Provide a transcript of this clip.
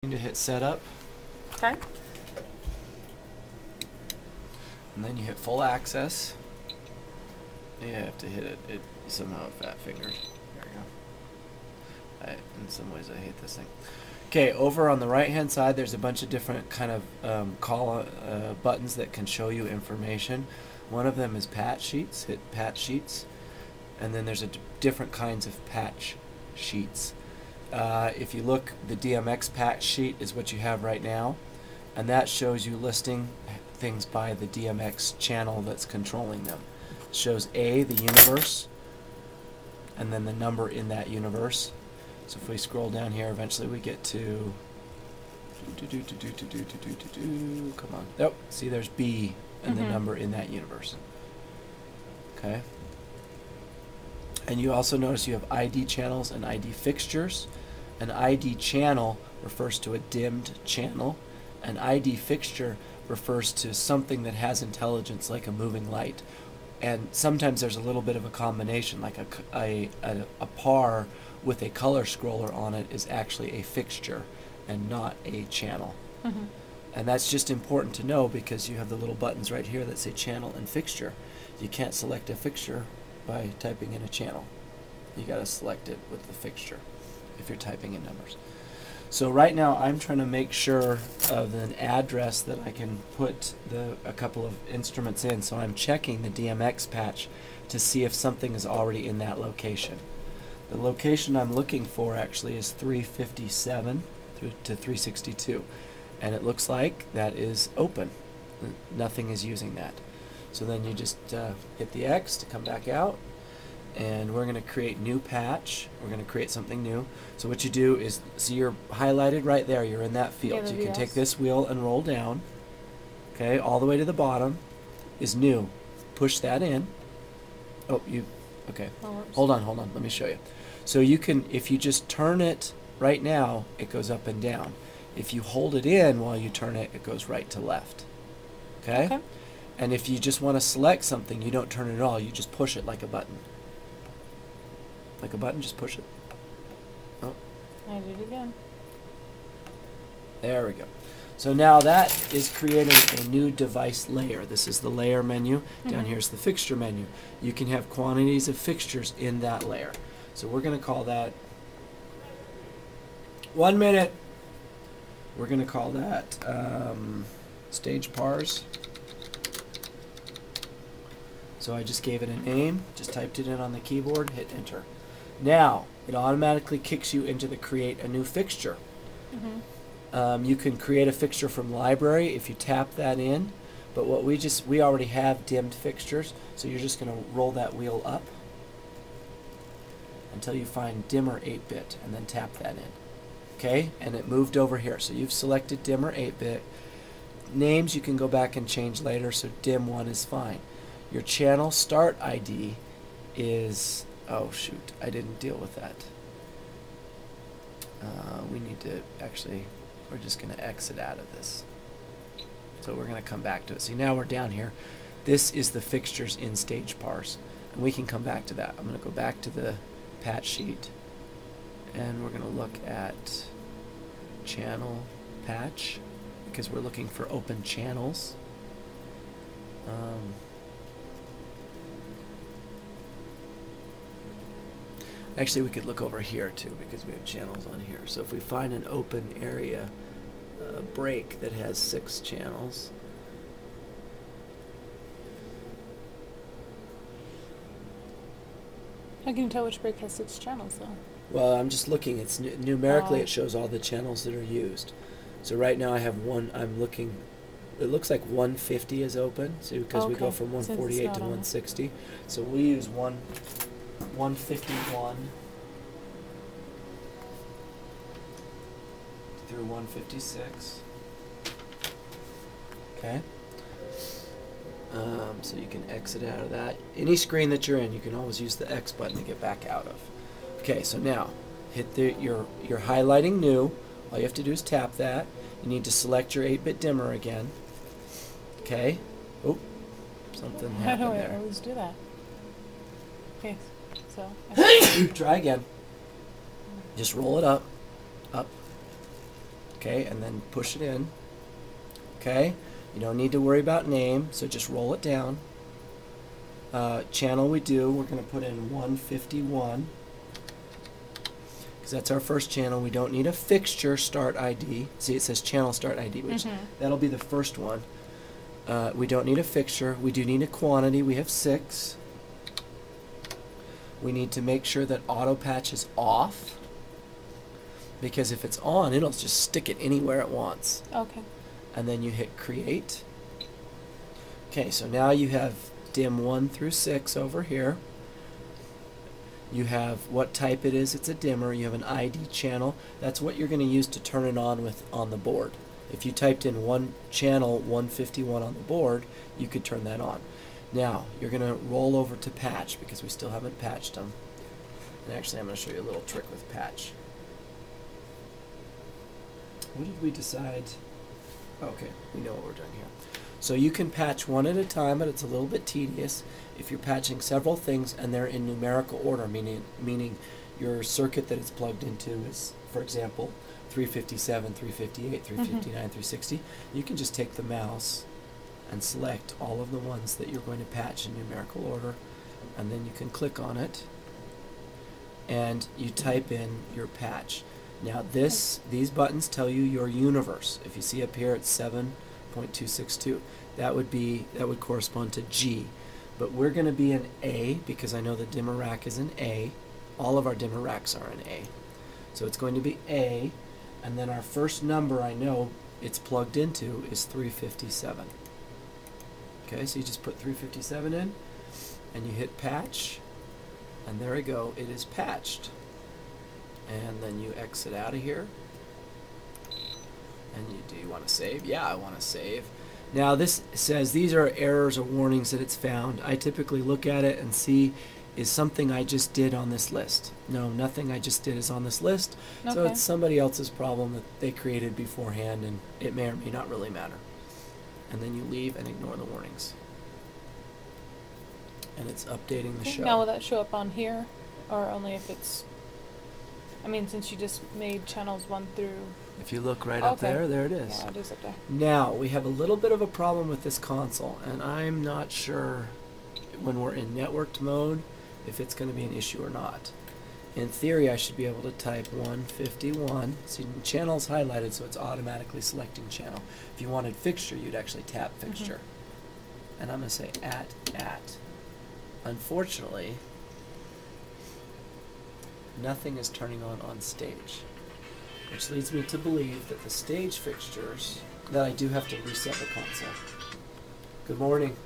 To hit setup, Okay. and then you hit full access. You have to hit it somehow with fat fingers. There we go. In some ways, I hate this thing. Okay, over on the right-hand side, there's a bunch of different kind of buttons that can show you information. One of them is patch sheets. Hit patch sheets, and then there's different kinds of patch sheets. If you look, the DMX patch sheet is what you have right now, and that shows you listing things by the DMX channel that's controlling them. It shows A, the universe, and then the number in that universe. So if we scroll down here, eventually we get to come on. Oh, see, there's B and the number in that universe. Okay. And you also notice you have ID channels and ID fixtures. An ID channel refers to a dimmed channel. An ID fixture refers to something that has intelligence, like a moving light. And sometimes there's a little bit of a combination, like a par with a color scroller on it is actually a fixture and not a channel. And that's just important to know because you have the little buttons right here that say channel and fixture. You can't select a fixture by typing in a channel. You got to select it with the fixture if you're typing in numbers. So right now I'm trying to make sure of an address that I can put a couple of instruments in. So I'm checking the DMX patch to see if something is already in that location. The location I'm looking for actually is 357 through to 362, and it looks like that is open. Nothing is using that. So then you just hit the X to come back out, and we're going to create new patch. We're going to create something new. So what you do is, see, you're highlighted right there. You're in that field. So you can take this wheel and roll down. Okay, all the way to the bottom is new. Push that in. Oh, okay. Hold on. Let me show you. So you can, if you just turn it right now, it goes up and down. If you hold it in while you turn it, it goes right to left. Okay? And if you just want to select something, you don't turn it at all. You just push it like a button. Like a button, just push it. Oh. I did it again. There we go. So now that is creating a new device layer. This is the layer menu. Down here is the fixture menu. You can have quantities of fixtures in that layer. So we're going to call that 1 minute. We're going to call that stage pars. So I just gave it a name, just typed it in on the keyboard, hit enter. Now, it automatically kicks you into the create a new fixture. You can create a fixture from library if you tap that in, but what we already have dimmed fixtures, so you're just going to roll that wheel up until you find dimmer 8-bit and then tap that in. Okay, and it moved over here. So you've selected dimmer 8-bit. Names you can go back and change later, so dim 1 is fine. Your channel start ID is, oh shoot, I didn't deal with that. We need to actually, we're just going to exit out of this. So we're going to come back to it. See, now we're down here. This is the fixtures in stage pars, and we can come back to that. I'm going to go back to the patch sheet, and we're going to look at channel patch because we're looking for open channels. Actually, we could look over here too because we have channels on here. So if we find an open area break that has 6 channels, How can you tell which break has 6 channels, though? well, I'm just looking. It's numerically, it shows all the channels that are used. So right now I have one. I'm looking. It looks like 150 is open. So because we go from 148 to 160, so we use 151 through 156. Okay. So you can exit out of that. Any screen that you're in, you can always use the X button to get back out of. Okay, so now hit you're highlighting new. All you have to do is tap that. You need to select your 8-bit dimmer again. Okay. Oh, something happened there. I always do that. Okay, so try again. Just roll it up, up, Okay, and then push it in. Okay, you don't need to worry about name, so just roll it down. Channel we're going to put in 151, because that's our first channel. We don't need a fixture start ID. See, it says channel start ID, which that'll be the first one. We don't need a fixture. We do need a quantity. We have 6. We need to make sure that auto patch is off, because if it's on, it'll just stick it anywhere it wants. Okay. And then you hit create. Okay, so now you have dim 1 through 6 over here. You have what type it is. It's a dimmer. You have an ID channel. That's what you're going to use to turn it on the board. If you typed in one channel 151 on the board, you could turn that on. Now, you're going to roll over to patch, because we still haven't patched them. And actually, I'm going to show you a little trick with patch. What did we decide? Okay, we know what we're doing here. So you can patch one at a time, but it's a little bit tedious. If you're patching several things and they're in numerical order, meaning your circuit that it's plugged into is, for example, 357, 358, 359, 360, you can just take the mouse and select all of the ones that you're going to patch in numerical order, and then you can click on it and you type in your patch. Now these buttons tell you your universe. If you see up here, it's 7.262. That would correspond to G. But we're going to be in A, because I know the dimmer rack is in A. All of our dimmer racks are in A. So it's going to be A, and then our first number I know it's plugged into is 357. Okay, so you just put 357 in, and you hit patch, and there we go, it is patched. And then you exit out of here, and do you want to save? Yeah, I want to save. Now this says these are errors or warnings that it's found. I typically look at it and see, is something I just did on this list? No, nothing I just did is on this list. Okay. So it's somebody else's problem that they created beforehand, and it may or may not really matter. And then you leave and ignore the warnings. And it's updating the show. Now will that show up on here, or only if it's... I mean, since you just made channels 1 through... If you look right up there it is. Yeah, it is up there. Now, we have a little bit of a problem with this console, and I'm not sure when we're in networked mode if it's going to be an issue or not. In theory, I should be able to type 151. See, the channel's highlighted, so it's automatically selecting channel. If you wanted fixture, you'd actually tap fixture. And I'm going to say at. Unfortunately, nothing is turning on stage, which leads me to believe that the stage fixtures, that I do have to reset the console. Good morning.